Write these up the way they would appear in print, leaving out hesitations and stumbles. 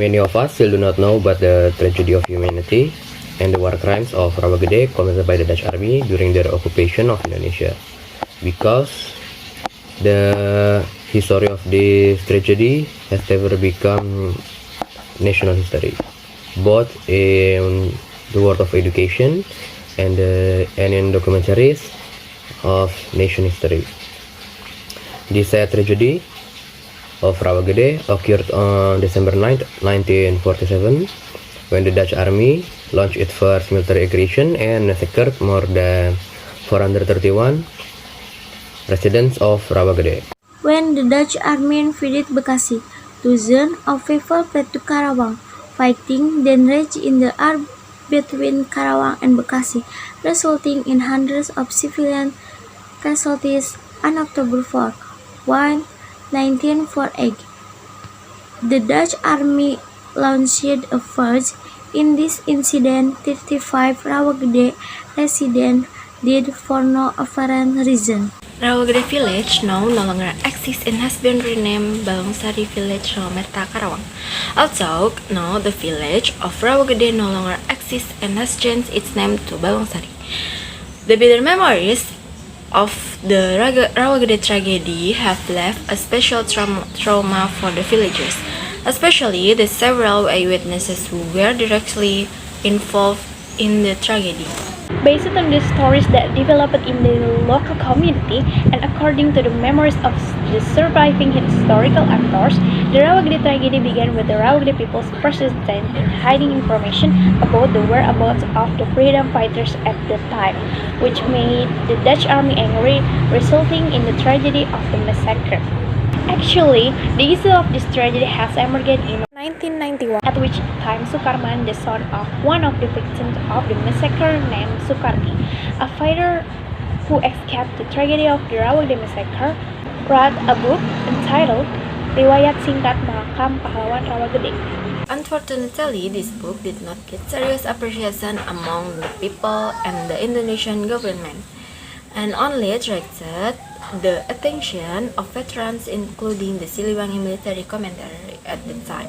Many of us still do not know about the tragedy of humanity and the war crimes of Rawagede committed by the Dutch army during their occupation of Indonesia. Because the history of this tragedy has never become national history, both in the world of education and in documentaries of nation history. This sad tragedy of Rawagede occurred on December 9, 1947, when the Dutch army launched its first military aggression and massacred more than 431 residents of Rawagede. When the Dutch army invaded Bekasi, dozens of people fled to Karawang. Fighting then raged in the air between Karawang and Bekasi, resulting in hundreds of civilian casualties on October 4, 1948. The Dutch army launched a purge. In this incident, 35 Rawagede residents died for no apparent reason. Rawagede village now no longer exists and has been renamed Balongsari Village Romerta Karawang. Also, now the village of Rawagede no longer exists and has changed its name to Balongsari. The bitter memories of the Rawagede tragedy have left a special trauma for the villagers, especially the several eyewitnesses who were directly involved in the tragedy. Based on the stories that developed in the local community and according to the memories of the surviving historical actors, the Rawagede tragedy began with the Rawagede people's persistence in hiding information about the whereabouts of the freedom fighters at the time, which made the Dutch army angry, resulting in the tragedy of the massacre. Actually, the issue of this tragedy has emerged in 1991, at which time Sukarman, the son of one of the victims of the massacre named Sukarti, a fighter who escaped the tragedy of the Rawagede massacre, wrote a book entitled Riwayat Singkat Makam Pahlawan Rawagede. Unfortunately, this book did not get serious appreciation among the people and the Indonesian government, and only attracted the attention of veterans, including the Siliwangi military commander at the time,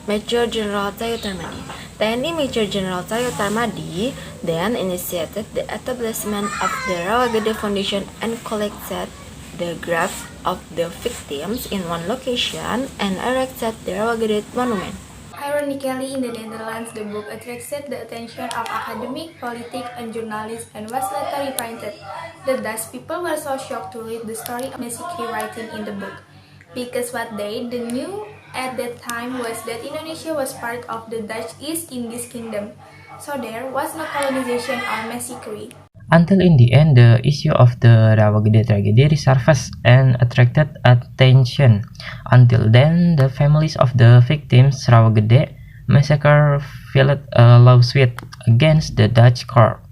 Major General Cayo Tarmadi. TNI Major General Cayo Tarmadi then initiated the establishment of the Rawagede Foundation and collected the graves of the victims in one location and erected the Rawagede Monument. Ironically, in the Netherlands, the book attracted the attention of academic, politics, and journalists and was later reprinted. The Dutch people were so shocked to read the story of massacre written in the book, because what they knew at that time was that Indonesia was part of the Dutch East Indies Kingdom, so there was no colonization or massacre. Until in the end, the issue of the Rawagede tragedy resurfaced and attracted attention. Until then, the families of the victims Rawagede massacre filed a lawsuit against the Dutch court.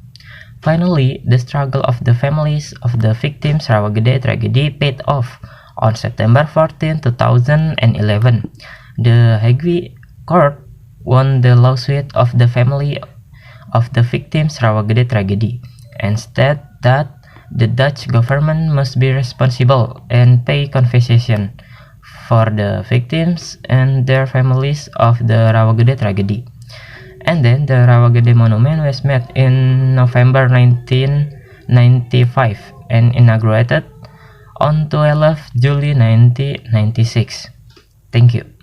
Finally, the struggle of the families of the victims Rawagede tragedy paid off. On September 14, 2011, the Hague Court won the lawsuit of the family of the victims Rawagede tragedy, and stated that the Dutch government must be responsible and pay compensation for the victims and their families of the Rawagede tragedy. And then the Rawagede monument was made in November 1995 and inaugurated on 12 July 1996. Thank you.